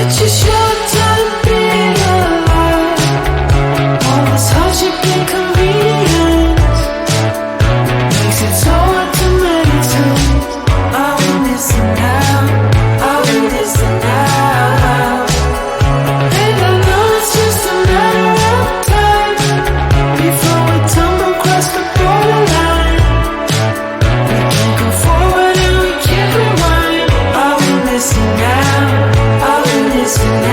Such a short time being alive. All this hardship and convenience makes it so hard to meditate. I will listen now, I will listen now. And I know it's just a matter of time before we tumble across the borderline. We can't go forward and we can't rewind. I will listen now, I will listen now.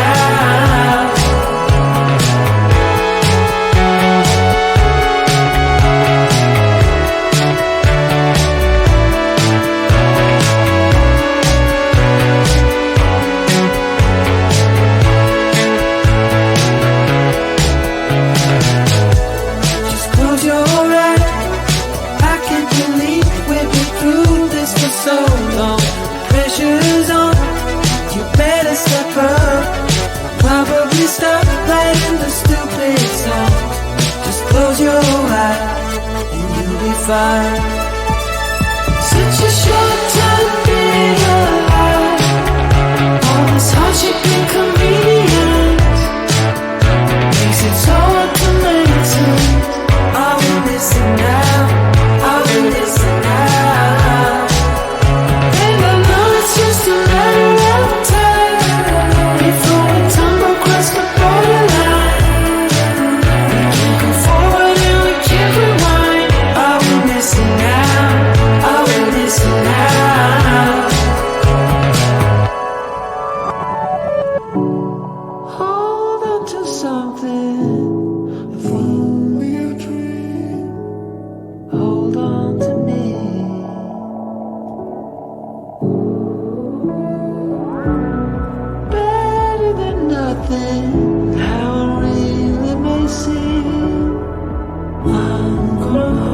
Just close your eyes. I can't believe we've been through this for so long. Pressure's on, you better step up. Probably stop playing the stupid song. Just close your eyes and you'll be fine. Such a short time being alive. All this hardship and convenience makes it so hard to meditate. I will listen now, I will listen now. And I know it's just a matter of time before we tumble across the borderline. We can't go forward and we can't rewind. I will listen now, I will listen now. Hold on to something, if only a dream. Hold on to me. Better than nothing, how it really may seem. I'm gonna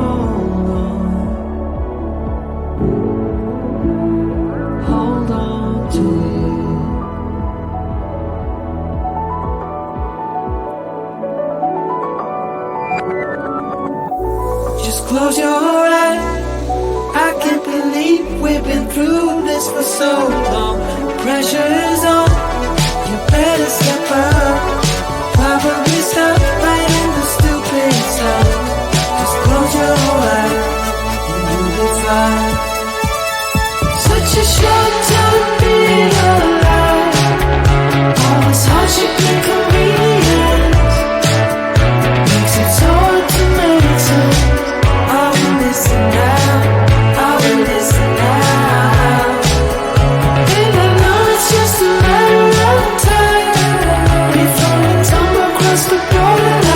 hold on to you. Just close your eyes. I can't believe we've been through this for so long. Pressure is on, you better step up. Probably stop playing the stupid song. Just close your eyes and you'll be fine. Such a short time being alive. All this hardship and convenience makes it so hard to meditate. I will listen now, I will listen now. And I know it's just a matter of time before we tumble across the borderline.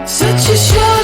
Such a show.